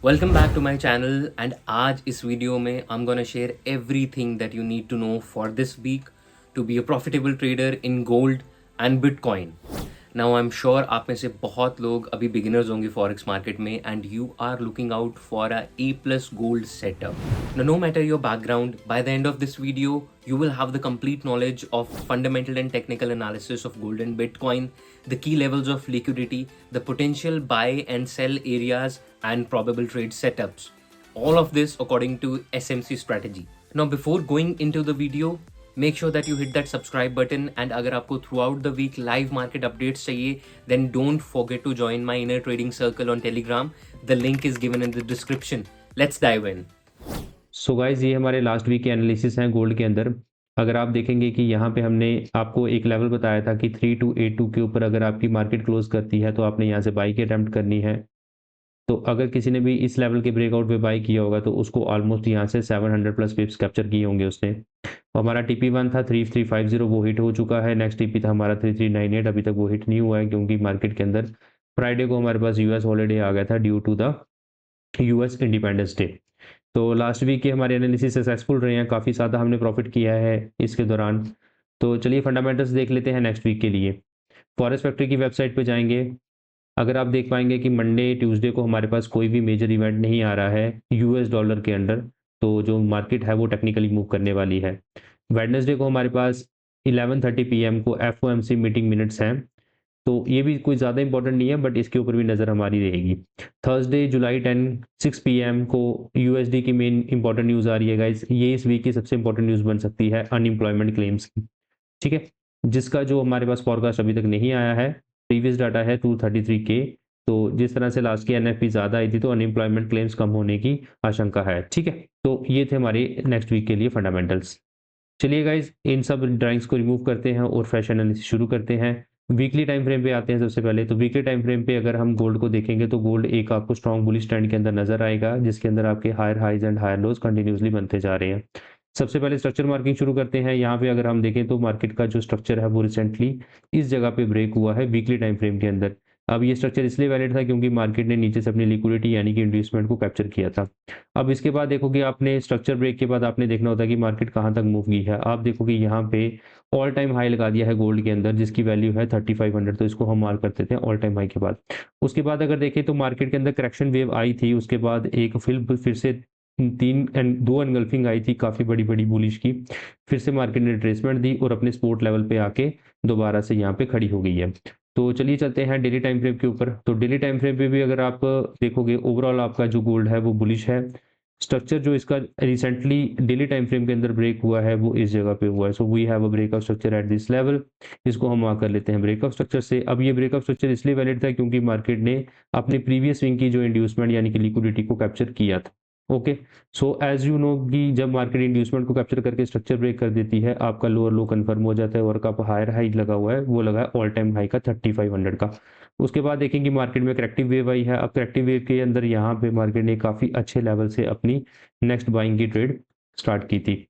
Welcome back to my channel and आज इस video में I am gonna share everything that you need to know for this week to be a profitable trader in gold and bitcoin. Now I am sure आप में से बहुत लोग अभी beginners होंगे फॉरेक्स मार्केट में and you are looking out for a A plus gold setup. Now, no matter your background, by the end of this video, you will have the complete knowledge of fundamental and technical analysis of gold and Bitcoin, the key levels of liquidity, the potential buy and sell areas, and probable trade setups. All of this according to SMC strategy. Now, before going into the video, make sure that you hit that subscribe button, and अगर आपको throughout the week live market updates चाहिए, then don't forget to join my inner trading circle on Telegram. The link is given in the description. Let's dive in. So guys ये हमारे last week के analysis हैं gold के अंदर। अगर आप देखेंगे कि यहाँ पे हमने आपको एक लेवल बताया था कि 3282 के ऊपर अगर आपकी मार्केट क्लोज करती है तो आपने यहाँ से बाई की अटेम्प्ट करनी है। तो अगर किसी ने भी इस लेवल के ब्रेकआउट पे बाई किया होगा तो उसको ऑलमोस्ट यहाँ से 700 प्लस पिप्स कैप्चर किए होंगे उसने। तो हमारा TP1 था 3350, वो हिट हो चुका है। नेक्स्ट TP था हमारा 3398, अभी तक वो हिट नहीं हुआ है क्योंकि मार्केट के अंदर फ्राइडे को हमारे पास यूएस हॉलीडे आ गया था due to the US Independence Day. तो लास्ट वीक के हमारे एनालिसिस सक्सेसफुल रहे हैं, काफ़ी ज़्यादा हमने प्रॉफिट किया है इसके दौरान। तो चलिए फंडामेंटल्स देख लेते हैं नेक्स्ट वीक के लिए। फॉरेस्ट फैक्ट्री की वेबसाइट पे जाएंगे। अगर आप देख पाएंगे कि मंडे ट्यूसडे को हमारे पास कोई भी मेजर इवेंट नहीं आ रहा है यूएस डॉलर के अंडर, तो जो मार्केट है वो टेक्निकली मूव करने वाली है। वेडनेसडे को हमारे पास 11:30 PM को FOMC मीटिंग मिनट्स हैं, तो ये भी कोई ज़्यादा इंपॉर्टेंट नहीं है बट इसके ऊपर भी नज़र हमारी रहेगी। थर्सडे जुलाई 10 6 PM को यूएसडी की मेन इंपॉर्टेंट न्यूज़ आ रही है गाइज। ये इस वीक की सबसे इंपॉर्टेंट न्यूज़ बन सकती है अनएम्प्लॉयमेंट क्लेम्स की, ठीक है, जिसका जो हमारे पास फॉरकास्ट अभी तक नहीं आया है। प्रीवियस डाटा है 233K। तो जिस तरह से लास्ट की NFP ज़्यादा आई थी तो अनएम्प्लॉयमेंट क्लेम्स कम होने की आशंका है, ठीक है। तो ये थे हमारे नेक्स्ट वीक के लिए फंडामेंटल्स। चलिए गाइज इन सब ड्राइंग्स को रिमूव करते हैं और फ्रेश एनालिसिस शुरू करते हैं। वीकली टाइम फ्रेम पे आते हैं सबसे पहले। तो वीकली टाइम फ्रेम पे अगर हम गोल्ड को देखेंगे तो गोल्ड एक आपको स्ट्रॉन्ग बुलिश ट्रेंड के अंदर नजर आएगा, जिसके अंदर आपके higher highs and higher lows continuously बनते जा रहे हैं। सबसे पहले स्ट्रक्चर मार्किंग शुरू करते हैं। यहाँ पे अगर हम देखें तो मार्केट का जो स्ट्रक्चर है वो रिसेंटली इस जगह पे ब्रेक हुआ है वीकली टाइम फ्रेम के अंदर। अब ये स्ट्रक्चर इसलिए वैलिड था क्योंकि मार्केट ने नीचे से अपनी लिक्विडिटी यानी कि इंड्यूसमेंट को कैप्चर किया था। अब इसके बाद देखोगे आपने स्ट्रक्चर ब्रेक के बाद आपने देखना होता है कि मार्केट कहाँ तक मूव की है। आप देखोगे यहाँ पे ऑल टाइम हाई लगा दिया है गोल्ड के अंदर, जिसकी वैल्यू है 3500, तो इसको हम मार्क कर देते हैं ऑल टाइम हाई के बाद। उसके बाद अगर देखें तो मार्केट के अंदर करेक्शन वेव आई थी, उसके बाद एक फिर से दो एनगल्फिंग आई थी काफ़ी बड़ी बड़ी बुलिश की। फिर से मार्केट ने रिट्रेसमेंट दी और अपने सपोर्ट लेवल पे आके दोबारा से यहाँ पे खड़ी हो गई है। तो चलिए चलते हैं डेली टाइम फ्रेम के ऊपर। तो डेली टाइम फ्रेम पे भी अगर आप देखोगे ओवरऑल आपका जो गोल्ड है वो बुलिश है। स्ट्रक्चर जो इसका रिसेंटली डेली टाइम फ्रेम के अंदर ब्रेक हुआ है वो इस जगह पे हुआ है। So we have a breakout structure at this level. इसको हम मार्क कर लेते हैं ब्रेकआउट स्ट्रक्चर से। अब ये ब्रेकआउट स्ट्रक्चर इसलिए वैलिड था क्योंकि मार्केट ने अपने प्रीवियस स्विंग की जो इंड्यूसमेंट यानी कि लिक्विडिटी को कैप्चर किया था। Okay, so as you know कि जब मार्केट इंड्यूसमेंट को कैप्चर करके स्ट्रक्चर ब्रेक कर देती है, आपका लोअर लो कंफर्म हो जाता है और का हायर हाई लगा हुआ है वो लगा है ऑल टाइम हाई का 3500 का। उसके बाद देखेंगे मार्केट में करेक्टिव वेव आई है। अब करेक्टिव वेव के अंदर यहाँ पे मार्केट ने काफ़ी अच्छे लेवल से अपनी नेक्स्ट बाइंग की ट्रेड स्टार्ट की थी,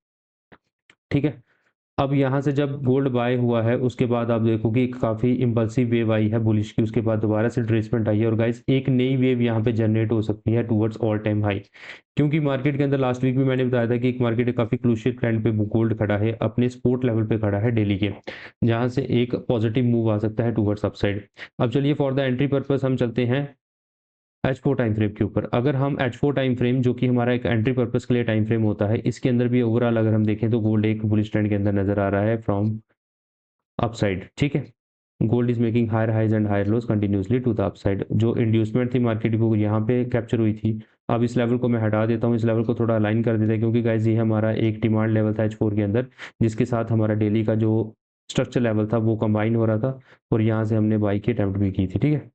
ठीक है। अब यहाँ से जब गोल्ड बाय हुआ है उसके बाद आप देखोगे काफ़ी इंपल्सिव वेव आई है बुलिश की, उसके बाद दोबारा से रिट्रेसमेंट आई है और गाइस एक नई वेव यहाँ पे जनरेट हो सकती है टुवर्ड्स ऑल टाइम हाई। क्योंकि मार्केट के अंदर लास्ट वीक भी मैंने बताया था कि एक मार्केट काफ़ी क्रूशियल ट्रेंड पे गोल्ड खड़ा है, अपने सपोर्ट लेवल पे खड़ा है डेली के, जहाँ से एक पॉजिटिव मूव आ सकता है टुवर्ड्स अपसाइड। अब चलिए फॉर द एंट्री पर्पस हम चलते हैं H4 टाइम फ्रेम के ऊपर। अगर हम H4 टाइम फ्रेम जो कि हमारा एक एंट्री पर्पस के लिए टाइम फ्रेम होता है, इसके अंदर भी ओवरऑल अगर हम देखें तो गोल्ड एक बुलिश ट्रेंड के अंदर नजर आ रहा है फ्रॉम अपसाइड, ठीक है। Gold is making higher highs and higher lows continuously to the upside. जो इंड्यूसमेंट थी मार्केट को यहाँ पे कैप्चर हुई थी। अब इस लेवल को मैं हटा देता हूँ, इस लेवल को थोड़ा अलाइन कर देता है क्योंकि गाइज ये हमारा एक डिमांड लेवल था H4 के अंदर, जिसके साथ हमारा डेली का जो स्ट्रक्चर लेवल था वो कंबाइन हो रहा था और यहाँ से हमने बाई की अटेम्प्ट भी की थी, ठीक है।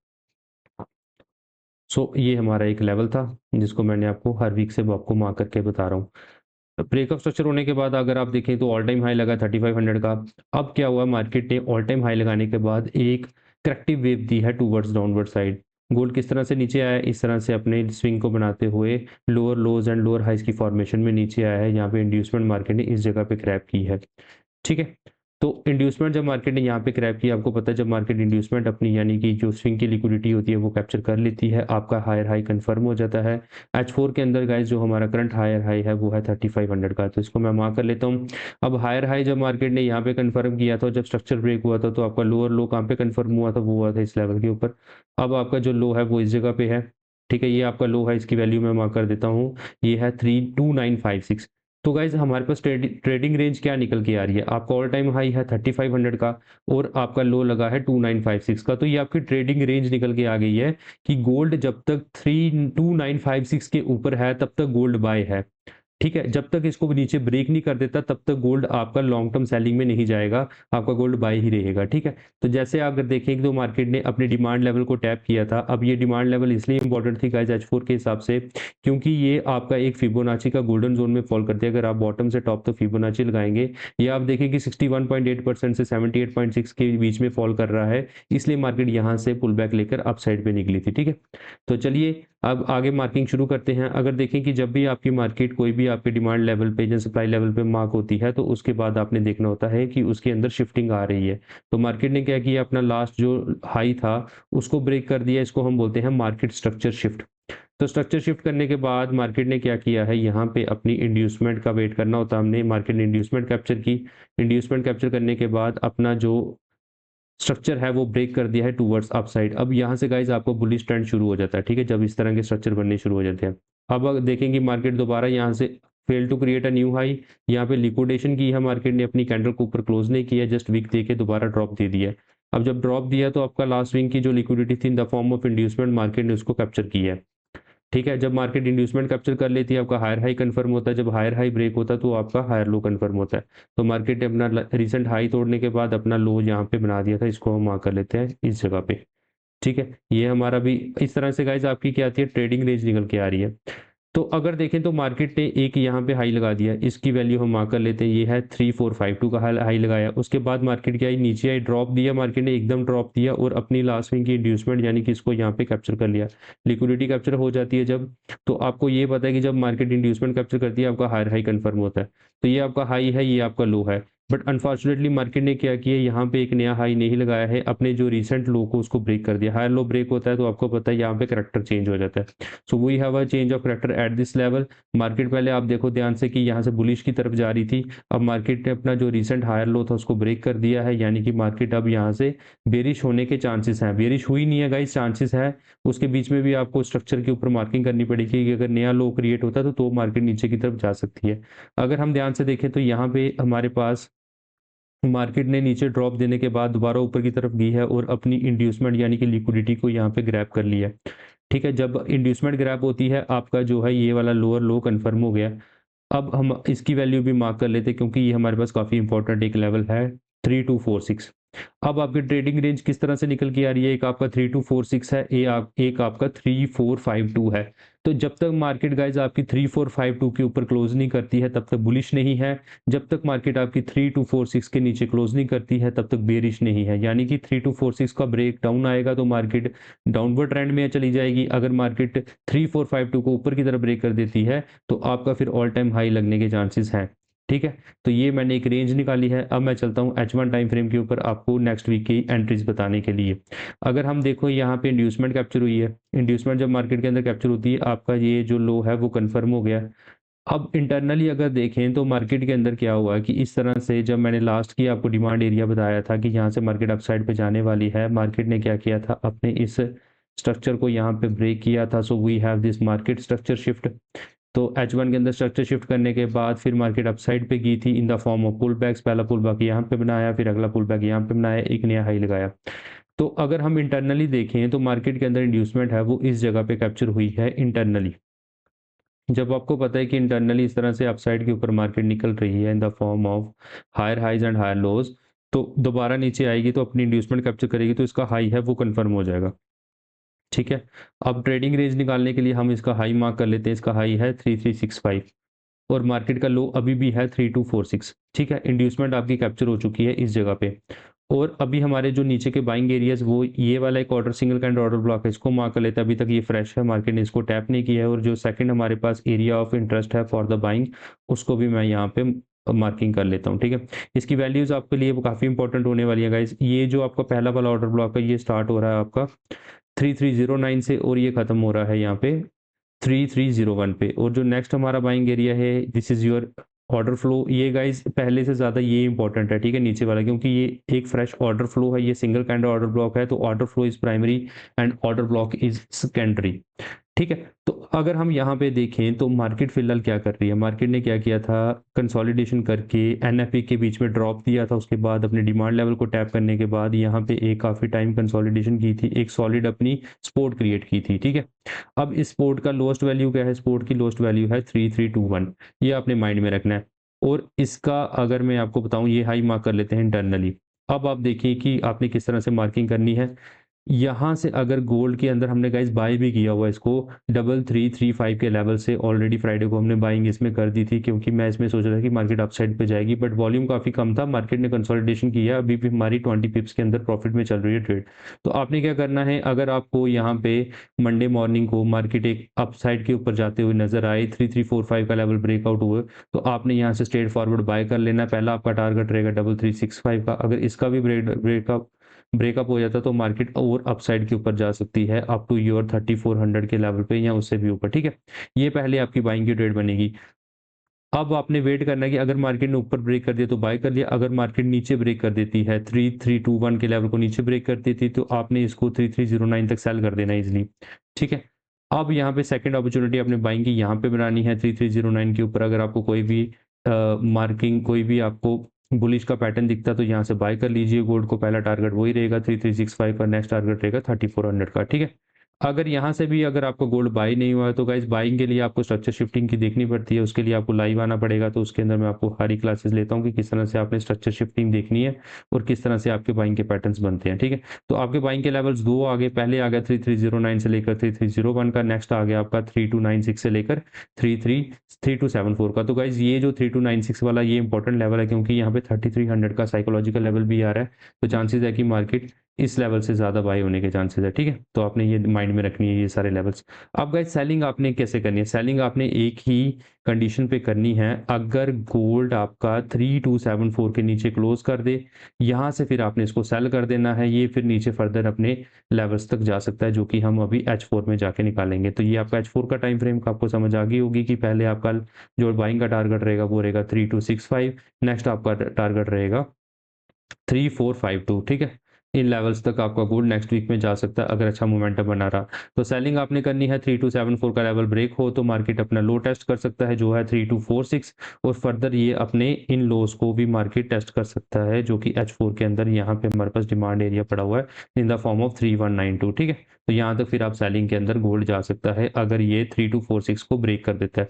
सो ये हमारा एक लेवल था जिसको मैंने आपको हर वीक से आपको मार्क करके बता रहा हूँ। ब्रेकअप स्ट्रक्चर होने के बाद अगर आप देखें तो ऑल टाइम हाई लगा 3500 का। अब क्या हुआ, मार्केट ने ऑल टाइम हाई लगाने के बाद एक करेक्टिव वेव दी है टूवर्ड्स डाउनवर्ड साइड। गोल्ड किस तरह से नीचे आया, इस तरह से अपने स्विंग को बनाते हुए lower lows and lower highs की फॉर्मेशन में नीचे आया है। यहाँ पे इंड्यूसमेंट मार्केट ने इस जगह पे क्रैप की है, ठीक है। तो इंड्यूसमेंट जब मार्केट ने यहाँ पे क्रैप किया, आपको पता है जब मार्केट इंड्यूसमेंट अपनी यानी कि जो स्विंग की लिक्विडिटी होती है वो कैप्चर कर लेती है, आपका हायर हाई कंफर्म हो जाता है। H4 के अंदर गाइस जो हमारा करंट हायर हाई है वो है 3500 का, तो इसको मैं मार्क कर लेता हूँ। अब हायर हाई जब मार्केट ने यहाँ पे कंफर्म किया था, जब स्ट्रक्चर ब्रेक हुआ था, तो आपका लोअर लो कहाँ पे कंफर्म हुआ था, वो हुआ था इस लेवल के ऊपर। अब आपका जो लो है वो इस जगह पे है, ठीक है, ये आपका लो है, इसकी वैल्यू मैं मार्क कर देता हूँ, ये है 32956। तो गाइज हमारे पास ट्रेडिंग रेंज क्या निकल के आ रही है, आपका ऑल टाइम हाई है 3500 का और आपका लो लगा है 2956 का, तो ये आपकी ट्रेडिंग रेंज निकल के आ गई है कि गोल्ड जब तक 32956 के ऊपर है तब तक गोल्ड बाय है, ठीक है। जब तक इसको नीचे ब्रेक नहीं कर देता तब तक गोल्ड आपका लॉन्ग टर्म सेलिंग में नहीं जाएगा, आपका गोल्ड बाय ही रहेगा, ठीक है। तो जैसे अगर देखेंगे तो मार्केट ने अपने डिमांड लेवल को टैप किया था। अब ये डिमांड लेवल इसलिए इंपॉर्टेंट थी गाइस H4 के हिसाब से क्योंकि ये आपका एक फिबोनाची का गोल्डन जोन में फॉल करती है। अगर आप बॉटम से टॉप तक फिबोनाची लगाएंगे, ये आप देखें कि 61.8% से 78.6 के बीच में फॉल कर रहा है, इसलिए मार्केट यहाँ से पुल बैक लेकर अप साइड पे निकली थी, ठीक है। तो चलिए अब आगे मार्किंग शुरू करते हैं। अगर देखें कि जब भी आपकी मार्केट कोई भी आपके डिमांड लेवल पे या सप्लाई लेवल पे मार्क होती है, तो उसके बाद आपने देखना होता है कि उसके अंदर शिफ्टिंग आ रही है। तो मार्केट ने क्या किया, अपना लास्ट जो हाई था उसको ब्रेक कर दिया, इसको हम बोलते हैं मार्केट स्ट्रक्चर शिफ्ट। तो स्ट्रक्चर शिफ्ट करने के बाद मार्केट ने क्या किया है, यहाँ पे अपनी इंड्यूसमेंट का वेट करना होता है हमने, मार्केट ने इंड्यूसमेंट कैप्चर की। इंड्यूसमेंट कैप्चर करने के बाद अपना जो स्ट्रक्चर है वो ब्रेक कर दिया है टूवर्ड्स अपसाइड। अब यहाँ से गाइज आपको बुलिश ट्रेंड शुरू हो जाता है, ठीक है, जब इस तरह के स्ट्रक्चर बनने शुरू हो जाते हैं। अब अगर देखेंगे मार्केट दोबारा यहाँ से fail to create a new high, यहाँ पे लिक्विडेशन की है मार्केट ने, अपनी कैंडल को ऊपर क्लोज नहीं किया, जस्ट वीक देके दोबारा ड्रॉप दे दिया। अब जब ड्रॉप दिया तो आपका लास्ट विंग की जो लिक्विडिटी थी in the form of inducement, market ने उसको कैप्चर किया है, ठीक है। जब मार्केट इंड्यूसमेंट कैप्चर कर लेती है, आपका हायर हाई कंफर्म होता है, जब हायर हाई ब्रेक होता है तो आपका हायर लो कंफर्म होता है। तो मार्केट ने अपना रिसेंट हाई तोड़ने के बाद अपना लो यहाँ पे बना दिया था, इसको हम मार्क कर लेते हैं इस जगह पे, ठीक है। ये हमारा भी इस तरह से गाइज आपकी क्या आती है, ट्रेडिंग रेंज निकल के आ रही है। तो अगर देखें तो मार्केट ने एक यहाँ पे हाई लगा दिया, इसकी वैल्यू हम मार्क कर लेते हैं, ये है 3452 का हाई लगाया। उसके बाद मार्केट क्या आई, नीचे आई, ड्रॉप दिया, मार्केट ने एकदम ड्रॉप दिया और अपनी लास्ट विंग की इंड्यूसमेंट यानी कि इसको यहाँ पे कैप्चर कर लिया। लिक्विडिटी कैप्चर हो जाती है जब, तो आपको ये पता है कि जब मार्केट इंड्यूसमेंट कैप्चर करती है आपका हायर हाई कंफर्म होता है। तो ये आपका हाई है, ये आपका लो है, बट अनफॉर्चुनेटली मार्केट ने क्या किया, यहाँ पे एक नया हाई नहीं लगाया है, अपने जो रिसेंट लो को उसको ब्रेक कर दिया। हायर लो ब्रेक होता है तो आपको पता है यहाँ पे करेक्टर चेंज हो जाता है। So we have a change of character at this level. Market पहले आप देखो ध्यान से कि यहाँ से बुलिश की तरफ जा रही थी, अब मार्केट ने अपना जो रिसेंट हायर लो था उसको ब्रेक कर दिया है, यानी कि मार्केट अब यहाँ से बेरिश होने के चांसेस हैं। बेरिश हुई नहीं है गाइस, चांसेस है। उसके बीच में भी आपको स्ट्रक्चर के ऊपर मार्किंग करनी पड़ेगी कि अगर नया लो क्रिएट होता है तो मार्केट नीचे की तरफ जा सकती है। अगर हम ध्यान से देखें तो यहाँ पे हमारे पास मार्केट ने नीचे ड्रॉप देने के बाद दोबारा ऊपर की तरफ गई है और अपनी इंड्यूसमेंट यानी कि लिक्विडिटी को यहाँ पे ग्रैब कर लिया, ठीक है। जब इंड्यूसमेंट ग्रैब होती है, आपका जो है ये वाला लोअर लो कंफर्म हो गया। अब हम इसकी वैल्यू भी मार्क कर लेते हैं क्योंकि ये हमारे पास काफ़ी इंपॉर्टेंट एक लेवल है 3246। अब आपकी ट्रेडिंग रेंज किस तरह से निकल के आ रही है, एक आपका 3246 है, एक आपका 3452 है। तो जब तक मार्केट गाइज आपकी 3452 के ऊपर क्लोज नहीं करती है तब तक बुलिश नहीं है, जब तक मार्केट आपकी 3246 के नीचे क्लोज नहीं करती है तब तक बेरिश नहीं है। यानी कि 3246 का ब्रेक डाउन आएगा तो मार्केट डाउनवर्ड ट्रेंड में चली जाएगी। अगर मार्केट 3452 को ऊपर की तरफ ब्रेक कर देती है तो आपका फिर ऑल टाइम हाई लगने के चांसेस हैं, ठीक है। तो ये मैंने एक रेंज निकाली है। अब मैं चलता हूँ H1 टाइम फ्रेम के ऊपर आपको नेक्स्ट वीक की एंट्रीज बताने के लिए। अगर हम देखो यहाँ पे इंड्यूसमेंट कैप्चर हुई है, इंड्यूसमेंट जब मार्केट के अंदर कैप्चर होती है, आपका ये जो लो है वो कंफर्म हो गया। अब इंटरनली अगर देखें तो मार्केट के अंदर क्या हुआ कि इस तरह से जब मैंने लास्ट की आपको डिमांड एरिया बताया था कि यहाँ से मार्केट अपसाइड पे जाने वाली है, मार्केट ने क्या किया था, अपने इस स्ट्रक्चर को यहाँ पे ब्रेक किया था। So we have this market structure shift. तो H1 के अंदर स्ट्रक्चर शिफ्ट करने के बाद फिर मार्केट अपसाइड पे गई थी in the form of pullbacks. पहला पुल बैक यहाँ पे बनाया, फिर अगला पुल बैक यहाँ पे बनाया, एक नया हाई लगाया। तो अगर हम इंटरनली देखें तो मार्केट के अंदर इंड्यूसमेंट है वो इस जगह पे कैप्चर हुई है इंटरनली। जब आपको पता है कि इंटरनली इस तरह से अपसाइड के ऊपर मार्केट निकल रही है in the form of higher highs and higher lows, तो दोबारा नीचे आएगी तो अपनी इंड्यूसमेंट कैप्चर करेगी, तो इसका हाई है वो कंफर्म हो जाएगा, ठीक है। अब ट्रेडिंग रेंज निकालने के लिए हम इसका हाई मार्क कर लेते हैं, इसका हाई है 3365 और मार्केट का लो अभी भी है 3246, ठीक है। इंड्यूसमेंट आपकी कैप्चर हो चुकी है इस जगह पे। और अभी हमारे जो नीचे के बाइंग एरियाज वो ये वाला एक order single candle order block है, इसको मार्क कर लेते हैं। अभी तक ये फ्रेश है, मार्केट ने इसको टैप नहीं किया है। और जो सेकंड हमारे पास एरिया ऑफ इंटरेस्ट है फॉर द बाइंग, उसको भी मैं यहाँ पे मार्किंग कर लेता हूँ, ठीक है। इसकी वैल्यूज आपके लिए वो काफ़ी इंपॉर्टेंट होने वाली है गाइज। ये जो आपका पहला वाला ऑर्डर ब्लॉक है ये स्टार्ट हो रहा है आपका 3309 से और ये खत्म हो रहा है यहाँ पे 3301 पे। और जो नेक्स्ट हमारा बाइंग एरिया है this is your order flow. ये गाइस पहले से ज़्यादा ये इंपॉर्टेंट है, ठीक है, नीचे वाला, क्योंकि ये एक फ्रेश ऑर्डर फ्लो है, ये सिंगल काइंड ऑर्डर ब्लॉक है, तो order flow is primary and order block is secondary, ठीक है। तो अगर हम यहाँ पे देखें तो मार्केट फिलहाल क्या कर रही है, मार्केट ने क्या किया था, कंसोलिडेशन करके एनएफपी के बीच में ड्रॉप दिया था, उसके बाद अपने डिमांड लेवल को टैप करने के बाद यहाँ पे एक काफ़ी टाइम कंसोलिडेशन की थी, एक सॉलिड अपनी सपोर्ट क्रिएट की थी, ठीक है। अब इस सपोर्ट का लोएस्ट वैल्यू क्या है, सपोर्ट की लोएस्ट वैल्यू है 3321, ये आपने माइंड में रखना है। और इसका अगर मैं आपको बताऊं ये हाई मार्क कर लेते हैं इंटरनली। अब आप देखिए कि आपने किस तरह से मार्किंग करनी है। यहाँ से अगर गोल्ड के अंदर हमने गाइस बाय भी किया हुआ इसको 3335 के लेवल से, ऑलरेडी फ्राइडे को हमने बाइंग इसमें कर दी थी, क्योंकि मैं इसमें सोच रहा था कि मार्केट अपसाइड पे जाएगी, बट वॉल्यूम काफ़ी कम था, मार्केट ने कंसोलिडेशन किया, अभी भी हमारी 20 पिप्स के अंदर प्रॉफिट में चल रही है ट्रेड। तो आपने क्या करना है, अगर आपको यहाँ पे मंडे मॉर्निंग को मार्केट एक अपसाइड के ऊपर जाते हुए नजर आए, 3345 का लेवल ब्रेकआउट हुए, तो आपने यहाँ से स्ट्रेट फॉरवर्ड बाय कर लेना। पहला आपका टारगेट रहेगा 3365 का, अगर इसका भी ब्रेकअप हो जाता तो मार्केट और अपसाइड के ऊपर जा सकती है अप टू योर 3400 के लेवल पे या उससे भी ऊपर, ठीक है। ये पहले आपकी बाइंग की ट्रेड बनेगी। अब आपने वेट करना है कि अगर मार्केट ने ऊपर ब्रेक कर दिया तो बाय कर लिया, अगर मार्केट नीचे ब्रेक कर देती है 3321 के लेवल को नीचे ब्रेक कर देती है तो आपने इसको 3309 तक सेल कर देना इजिली, ठीक है। अब यहाँ पे सेकंड अपॉर्चुनिटी आपने बाइंग की यहाँ पे बनानी है 3309 के ऊपर। अगर आपको कोई भी मार्किंग, कोई भी आपको बुलिश का पैटर्न दिखता है तो यहाँ से बाय कर लीजिए। गोल्ड को पहला टारगेट वही रहेगा 3365 का, नेक्स्ट टारगेट रहेगा 3400 का, ठीक है। अगर यहाँ से भी अगर आपको गोल्ड बाई नहीं हुआ है तो गाइस बाइंग के लिए आपको स्ट्रक्चर शिफ्टिंग की देखनी पड़ती है, उसके लिए आपको लाइव आना पड़ेगा। तो उसके अंदर मैं आपको सारी क्लासेस लेता हूँ कि किस तरह से आपने स्ट्रक्चर शिफ्टिंग देखनी है और किस तरह से आपके बाइंग के पैटर्न्स बनते हैं, ठीक है। तो आपके बाइंग के लेवल्स दो आ गए, पहले आ गया 3309 से लेकर 3301 का, नेक्स्ट आ गया आपका 3296 से लेकर 3274 का। तो गाइज ये जो 3296 वाला ये इंपॉर्टेंट लेवल है, क्योंकि यहाँ पे 3300 का साइकोलॉजिकल लेवल भी आ रहा है, तो चांसेस है कि मार्केट इस लेवल से ज़्यादा बाई होने के चांसेस है, ठीक है। तो आपने ये माइंड में रखनी है ये सारे लेवल्स। अब गाइस सेलिंग आपने कैसे करनी है, सेलिंग आपने एक ही कंडीशन पे करनी है, अगर गोल्ड आपका 3274 के नीचे क्लोज कर दे, यहाँ से फिर आपने इसको सेल कर देना है, ये फिर नीचे फर्दर अपने लेवल्स तक जा सकता है, जो कि हम अभी H4 में जाके निकालेंगे। तो ये आपका H4 का टाइम फ्रेम का आपको समझ आ गई होगी कि पहले आपका जो बाइंग का टारगेट रहेगा वो रहेगा 3265, नेक्स्ट आपका टारगेट रहेगा 3452, ठीक है। इन लेवल्स तक आपका गोल्ड नेक्स्ट वीक में जा सकता है अगर अच्छा मोमेंटम बना रहा। तो सेलिंग आपने करनी है 3274 का लेवल ब्रेक हो तो मार्केट अपना लो टेस्ट कर सकता है जो है 3246, और फर्दर ये अपने इन लोस को भी मार्केट टेस्ट कर सकता है, जो कि H4 के अंदर यहाँ पे हमारे पास डिमांड एरिया पड़ा हुआ है इन द फॉर्म ऑफ 3192, ठीक है। तो यहाँ तक फिर आप सेलिंग के अंदर गोल्ड जा सकता है अगर ये 3246 को ब्रेक कर देता है।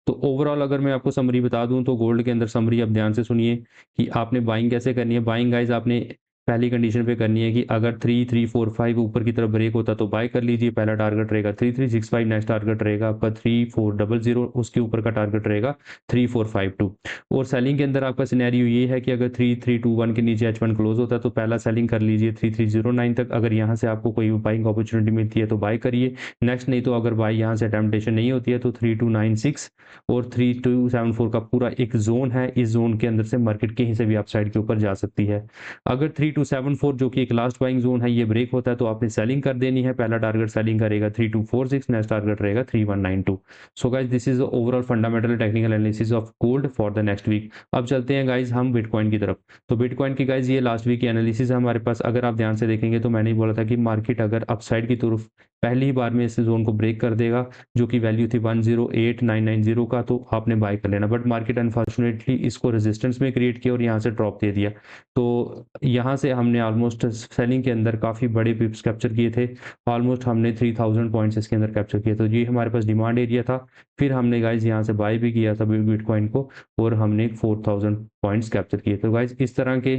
तो ओवरऑल अगर मैं आपको समरी बता दूं तो गोल्ड के अंदर समरी आप ध्यान से सुनिए कि आपने बाइंग कैसे करनी है। बाइंग गाइज आपने पहली कंडीशन पे करनी है कि अगर 3345 ऊपर की तरफ ब्रेक होता तो बाय कर लीजिए, पहला टारगेट रहेगा 3365, नेक्स्ट टारगेट रहेगा आपका 3400, उसके ऊपर का टारगेट रहेगा 3452। और सेलिंग के अंदर आपका सिनेरियो ये है कि अगर 3321 के नीचे H1 क्लोज होता है तो पहला सेलिंग कर लीजिए 3309 तक, अगर यहाँ से आपको कोई बाइंग अपॉर्चुनिटी मिलती है तो बाय करिए, नेक्स्ट नहीं तो अगर बाय यहाँ से टेम्पटेशन नहीं होती है तो 3296 और 3274 का पूरा एक जोन है, इस जोन के अंदर से मार्केट कहीं से भी अपसाइड के ऊपर जा सकती है। अगर 3274 जो कि एक लास्ट बाइंग जोन है ये ब्रेक होता है तो आपने सेलिंग कर देनी है, पहला टारगेट सेलिंग करेगा 3246, नेक्स्ट टारगेट रहेगा 3192। So guys this is overall fundamental technical analysis of gold for the next week. अब चलते हैं गाइज हम बिटकॉइन की तरफ। तो बिटकॉइन की गाइज ये लास्ट वीक की एनालिसिस है हमारे पास। अगर आप ध्यान से देखेंगे तो मैंने बोला था कि मार्केट अगर अपसाइड की तरफ पहली ही बार में इस जोन को ब्रेक कर देगा जो कि वैल्यू थी 108990 का, तो आपने बाय कर लेना, बट मार्केट अनफॉर्चुनेटली इसको रेजिस्टेंस में क्रिएट किया और यहाँ से ड्रॉप दे दिया। तो यहाँ से हमने ऑलमोस्ट सेलिंग के अंदर काफ़ी बड़े पिप्स कैप्चर किए थे, ऑलमोस्ट हमने 3000 पॉइंट्स इसके अंदर कैप्चर किए, तो ये हमारे पास डिमांड एरिया था। फिर हमने गाइज यहाँ से बाय भी किया था बिटकॉइन को और हमने 4000 पॉइंट्स कैप्चर किए। तो गाइज इस तरह के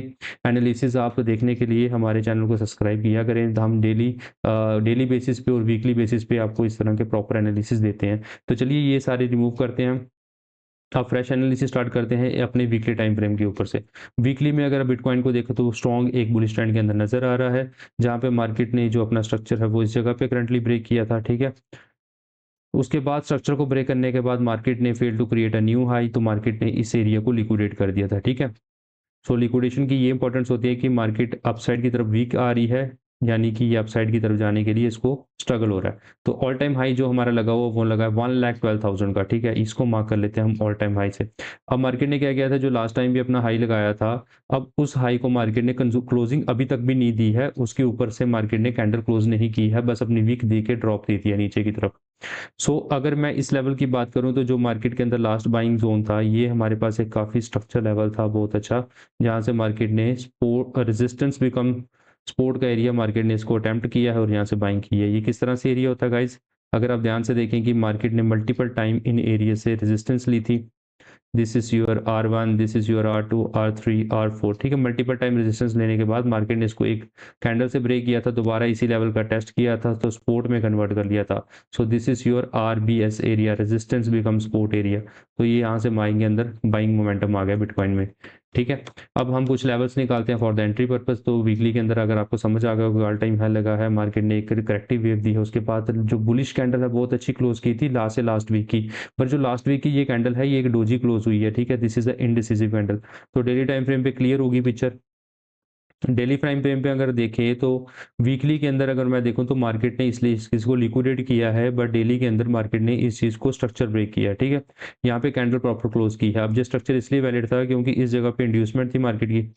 एनालिसिस आप देखने के लिए हमारे चैनल को सब्सक्राइब किया करें। हम डेली बेसिस पे और वीकली बेसिस पे आपको इस तरह के प्रॉपर एनालिसिस देते हैं। तो चलिए ये सारे रिमूव करते हैं, अब फ्रेश एनालिसिस स्टार्ट करते हैं अपने वीकली टाइम फ्रेम के ऊपर से। वीकली में अगर बिटकॉइन को देखें तो स्ट्रॉन्ग एक बुलिश ट्रेंड के अंदर नजर आ रहा है, जहां पे मार्केट ने जो अपना स्ट्रक्चर है वो इस जगह पे करंटली ब्रेक किया था, ठीक है। उसके बाद स्ट्रक्चर को ब्रेक करने के बाद मार्केट ने fail to create a new high, तो मार्केट ने इस एरिया को लिक्विडेट कर दिया था, ठीक है। सो लिक्विडेशन की ये इंपॉर्टेंस होती है कि मार्केट अपसाइड की तरफ वीक आ रही है, यानी कि ये अपसाइड की तरफ जाने के लिए इसको स्ट्रगल हो रहा है। तो ऑल टाइम हाई जो हमारा लगा हुआ वो लगा है 1,12,000 का, ठीक है। इसको मार्क कर लेते हैं हम ऑल टाइम हाई से। अब मार्केट ने क्या किया था, जो लास्ट टाइम भी अपना हाई लगाया था, अब उस हाई को मार्केट ने क्लोजिंग अभी तक भी नहीं दी है, उसके ऊपर से मार्केट ने कैंडल क्लोज नहीं की है, बस अपनी वीक दे के ड्रॉप दे दिया नीचे की तरफ। अगर मैं इस लेवल की बात करूं तो जो मार्केट के अंदर लास्ट बाइंग जोन था, ये हमारे पास एक काफ़ी स्ट्रक्चर लेवल था बहुत अच्छा, जहां से मार्केट ने सपोर्ट रेजिस्टेंस बिकम सपोर्ट का एरिया मार्केट ने इसको अटेम्प्ट किया है और यहाँ से बाइंग की है। ये किस तरह से एरिया होता है गाइज, अगर आप ध्यान से देखें कि मार्केट ने मल्टीपल टाइम इन एरिया से रेजिस्टेंस ली थी, this is your R1, this is your R2, R3, R4, ठीक है। मल्टीपल टाइम रेजिस्टेंस लेने के बाद मार्केट ने इसको एक कैंडल से ब्रेक किया था, दोबारा इसी लेवल का टेस्ट किया था तो सपोर्ट में कन्वर्ट कर लिया था। So this is your RBS area, resistance become support area. तो ये यहाँ से बाइंग के अंदर बाइंग मोमेंटम आ गया बिटकॉइन में, ठीक है। अब हम कुछ लेवल्स निकालते हैं फॉर द एंट्री पर्पस। तो वीकली के अंदर अगर आपको समझ आ गया होगा, ऑल टाइम हाई लगा है, मार्केट ने एक करेक्टिव वेव दी है, उसके बाद जो बुलिश कैंडल है बहुत अच्छी क्लोज की थी लास्ट वीक की, पर जो लास्ट वीक की ये कैंडल है ये एक डोजी क्लोज हुई है, ठीक है। This is the indecisive candle. तो डेली टाइम फ्रेम पे क्लियर होगी पिक्चर। डेली टाइम फ्रेम पे अगर देखें तो वीकली के अंदर अगर मैं देखूं तो मार्केट ने इसलिए इस चीज़ को लिक्विडेट किया है, बट डेली के अंदर मार्केट ने इस चीज़ को स्ट्रक्चर ब्रेक किया है, ठीक है। यहाँ पे कैंडल प्रॉपर क्लोज की है। अब ये स्ट्रक्चर इसलिए वैलिड था क्योंकि इस जगह पे इंड्यूसमेंट थी मार्केट की,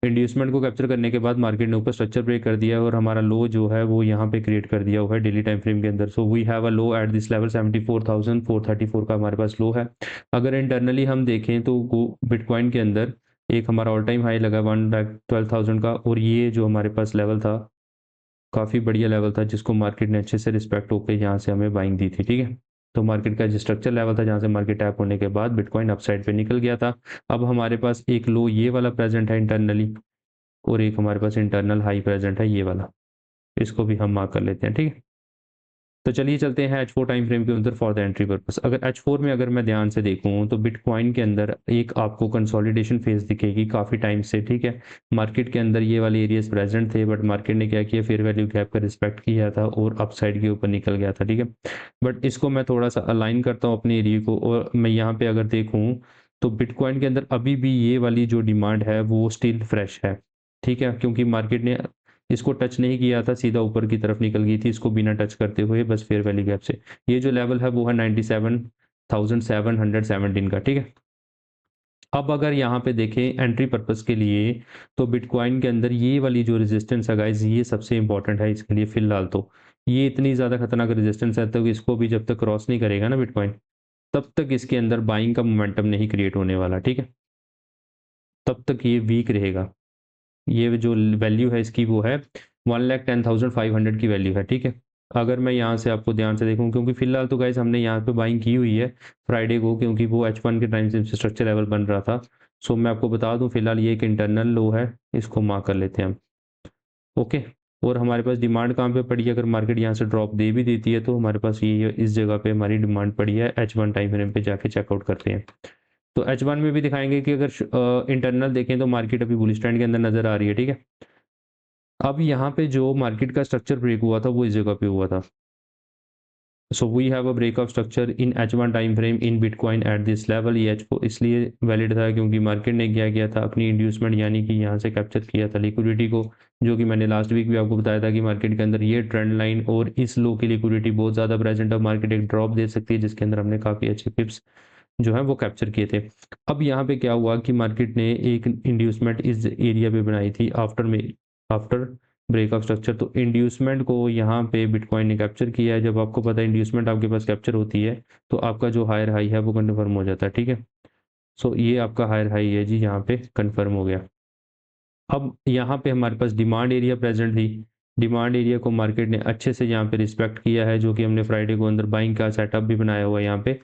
इंड्यूसमेंट को कैप्चर करने के बाद मार्केट ने ऊपर स्ट्रक्चर ब्रेक कर दिया और हमारा लो जो है वो यहाँ पे क्रिएट कर दिया हुआ है डेली टाइम फ्रेम के अंदर। So we have a low at this level 74,434 का हमारे पास लो है। अगर इंटरनली हम देखें तो बिटकॉइन के अंदर एक हमारा ऑल टाइम हाई लगा 1,12,000 का, और ये जो हमारे पास लेवल था काफ़ी बढ़िया लेवल था जिसको मार्केट ने अच्छे से रिस्पेक्ट होकर यहाँ से हमें बाइंग दी थी, ठीक है। तो मार्केट का जो स्ट्रक्चर लेवल था जहाँ से मार्केट टैप होने के बाद बिटकॉइन अपसाइड पे निकल गया था। अब हमारे पास एक लो ये वाला प्रेजेंट है इंटरनली, और एक हमारे पास इंटरनल हाई प्रेजेंट है ये वाला, इसको भी हम मार्क कर लेते हैं, ठीक है। तो चलिए चलते हैं H4 टाइम फ्रेम के अंदर फॉर द एंट्री पर्पस। अगर H4 में अगर मैं ध्यान से देखूं तो बिटकॉइन के अंदर एक आपको कंसोलिडेशन फेज दिखेगी काफ़ी टाइम से, ठीक है। मार्केट के अंदर ये वाले एरियाज प्रेजेंट थे, बट मार्केट ने क्या किया, फेयर वैल्यू गैप का रिस्पेक्ट किया था और अपसाइड के ऊपर निकल गया था, ठीक है। बट इसको मैं थोड़ा सा अलाइन करता हूँ अपने एरिया को, और मैं यहाँ पे अगर देखूँ तो बिटकॉइन के अंदर अभी भी ये वाली जो डिमांड है वो स्टिल फ्रेश है, ठीक है, क्योंकि मार्केट ने इसको टच नहीं किया था, सीधा ऊपर की तरफ निकल गई थी इसको बिना टच करते हुए, बस फेयर वैल्यू गैप से। ये जो लेवल है वो है 97,717 का, ठीक है। अब अगर यहाँ पे देखें एंट्री पर्पस के लिए तो बिटकॉइन के अंदर ये वाली जो रेजिस्टेंस है गाइज, ये सबसे इंपॉर्टेंट है इसके लिए फिलहाल। तो ये इतनी ज़्यादा खतरनाक रेजिस्टेंस है तो इसको भी जब तक क्रॉस नहीं करेगा ना बिटकॉइन, तब तक इसके अंदर बाइंग का मोमेंटम नहीं क्रिएट होने वाला, ठीक है। तब तक ये वीक रहेगा। ये जो वैल्यू है इसकी वो है 1,10,500 की वैल्यू है, ठीक है। अगर मैं यहाँ से आपको ध्यान से देखूँ, क्योंकि फिलहाल तो गाइज हमने यहाँ पे बाइंग की हुई है फ्राइडे को, क्योंकि वो H1 के टाइम से स्ट्रक्चर लेवल बन रहा था। सो मैं आपको बता दूँ फिलहाल ये एक इंटरनल लो है, इसको मार्क कर लेते हैं हम, ओके। और हमारे पास डिमांड कहाँ पे पड़ी है, अगर मार्केट यहाँ से ड्रॉप दे भी देती है तो हमारे पास ये इस जगह पे हमारी डिमांड पड़ी है। H1 टाइम फ्रेम पे जाके चेकआउट करते हैं। तो H1 में भी दिखाएंगे कि अगर इंटरनल देखें तो मार्केट अभी बुलिश ट्रेंड के अंदर नजर आ रही है, ठीक है। अब यहाँ पे जो मार्केट का स्ट्रक्चर ब्रेक हुआ था वो इस जगह पे हुआ था। So we have a break of structure in H1 time frame in Bitcoin at this level. ये H4 इसलिए वैलिड था क्योंकि मार्केट ने क्या किया था, अपनी इंड्यूसमेंट यानी कि यहाँ से कैप्चर किया था लिक्विडिटी को, जो कि मैंने लास्ट वीक भी आपको बताया था कि मार्केट के अंदर ये ट्रेंड लाइन और इस लो की लिक्विडिटी बहुत ज़्यादा प्रेजेंट है। मार्केट एक ड्रॉप दे सकती है जिसके अंदर हमने काफ़ी अच्छे पिप्स जो है वो कैप्चर किए थे। अब यहाँ पे क्या हुआ कि मार्केट ने एक इंड्यूसमेंट इस एरिया पे बनाई थी आफ्टर ब्रेक ऑफ स्ट्रक्चर। तो इंड्यूसमेंट को यहाँ पे बिटकॉइन ने कैप्चर किया है। जब आपको पता है इंड्यूसमेंट आपके पास कैप्चर होती है तो आपका जो हायर हाई है वो कन्फर्म हो जाता है, ठीक है। सो ये आपका हायर हाई है जी, यहाँ पे कन्फर्म हो गया। अब यहाँ पे हमारे पास डिमांड एरिया प्रेजेंट थी, डिमांड एरिया को मार्केट ने अच्छे से यहाँ पे रिस्पेक्ट किया है, जो कि हमने फ्राइडे को अंदर बाइंग का सेटअप भी बनाया हुआ है यहाँ पे।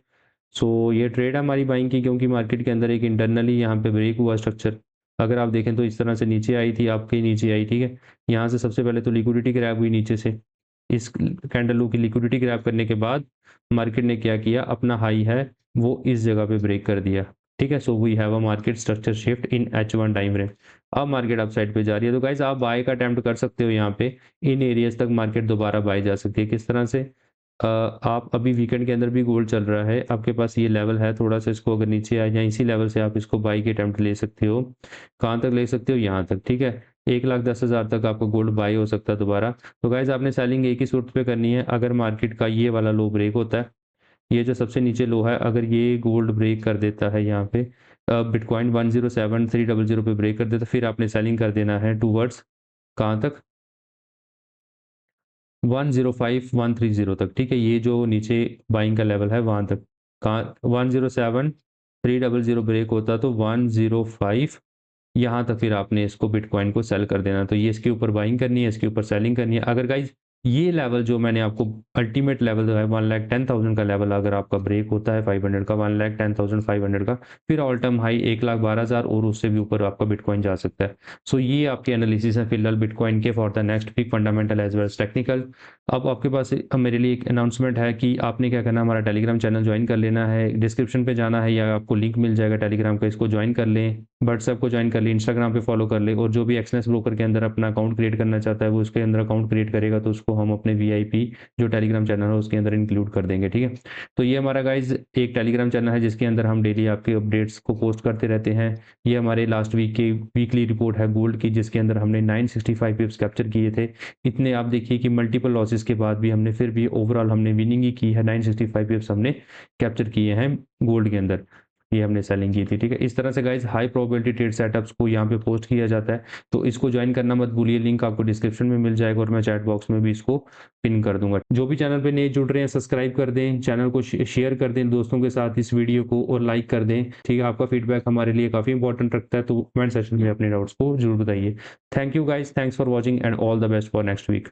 ये ट्रेड है हमारी बाइंग की, क्योंकि मार्केट के अंदर एक इंटरनली यहाँ पे ब्रेक हुआ स्ट्रक्चर। अगर आप देखें तो इस तरह से नीचे आई थी, आपके नीचे आई, ठीक है। यहाँ से सबसे पहले तो लिक्विडिटी ग्रैब हुई नीचे से, इस कैंडल की लिक्विडिटी ग्रैब करने के बाद मार्केट ने क्या किया, अपना हाई है वो इस जगह पे ब्रेक कर दिया, ठीक है। So we have a market structure shift in H1 time frame. अब मार्केट अप साइड पे जा रही है, तो गाइस आप बाय का अटेम्प्ट कर सकते हो यहाँ पे, इन एरियाज तक मार्केट दोबारा बाय जा सकती है। किस तरह से, आप अभी वीकेंड के अंदर भी गोल्ड चल रहा है, आपके पास ये लेवल है, थोड़ा-सा इसको अगर नीचे आ जाए इसी लेवल से आप इसको बाई की अटेम्प्ट ले सकते हो। कहाँ तक ले सकते हो? यहाँ तक, ठीक है? 1,10,000 तक आपका गोल्ड बाई हो सकता है दोबारा। तो गाइज़ आपने सेलिंग एक ही सूरत पे करनी है, अगर मार्केट का ये वाला लो ब्रेक होता है, ये जो सबसे नीचे लो है, अगर ये गोल्ड ब्रेक कर देता है यहाँ पे बिटकॉइन 107,300 पे ब्रेक कर देता है, फिर आपने सेलिंग कर देना है टुवर्ड्स कहाँ तक? 105,130 तक, ठीक है? ये जो नीचे बाइंग का लेवल है वहाँ तक। कहाँ 107,300 ब्रेक होता तो 105 यहाँ तक फिर आपने इसको बिटकॉइन को सेल कर देना। तो ये इसके ऊपर बाइंग करनी है, इसके ऊपर सेलिंग करनी है। अगर गाइज़ ये लेवल जो मैंने आपको अल्टीमेट लेवल जो है 1,10,000 का लेवल अगर आपका ब्रेक होता है 500 का 1,10,500 का, फिर ऑल टाइम हाई 1,12,000 और उससे भी ऊपर आपका बिटकॉइन जा सकता है। सो ये आपके एनालिसिस है फिलहाल बिटकॉइन के for the next week fundamental as well as technical. अब आपके पास मेरे लिए एक अनाउंसमेंट है कि आपने क्या करना है, हमारा टेलीग्राम चैनल जॉइन कर लेना है। डिस्क्रिप्शन पे जाना है या आपको लिंक मिल जाएगा टेलीग्राम का, इसको जॉइन कर लें। व्हाट्सएप को जॉइन कर लें, इंस्टाग्राम पे फॉलो कर लें और जो भी एक्सनेस ब्रोकर के अंदर अपना अकाउंट क्रिएट करना चाहता है वो उसके अंदर अकाउंट क्रिएट करेगा तो उसको हम अपने वीआईपी जो टेलीग्राम चैनल है उसके अंदर इंक्लूड कर देंगे, ठीक है? तो ये हमारा गाइज़ एक टेलीग्राम चैनल है जिसके अंदर हम डेली आपके अपडेट्स को पोस्ट करते रहते हैं। ये हमारे लास्ट वीक की वीकली रिपोर्ट है गोल्ड की जिसके अंदर हमने 965 पिप्स कैप्चर किए थे। इतने आप देखिए कि मल्टीपल लॉसेस के बाद भी हमने फिर भी ओवरऑल हमने विनिंग ही की है, 965 पिप्स हमने कैप्चर किए हैं गोल्ड के अंदर। ये हमने सेलिंग की थी, ठीक है? इस तरह से guys high probability trade setups को यहाँ पे पोस्ट किया जाता है, तो इसको जॉइन करना मत भूलिए, लिंक आपको डिस्क्रिप्शन में मिल जाएगा और मैं चैट बॉक्स में भी इसको पिन कर दूँगा। जो भी चैनल पे नए जुड़ रहे हैं सब्सक्राइब कर दें, चैनल को शेयर कर दें दोस्तों के साथ इस वीडियो को और लाइक कर दें, ठीक है? आपका फीडबैक हमारे लिए काफ़ी इंपॉर्टेंट रखता है, तो कमेंट सेक्शन में अपने डाउट्स को ज़रूर बताइए। Thank you guys, thanks for watching and all the best for next week.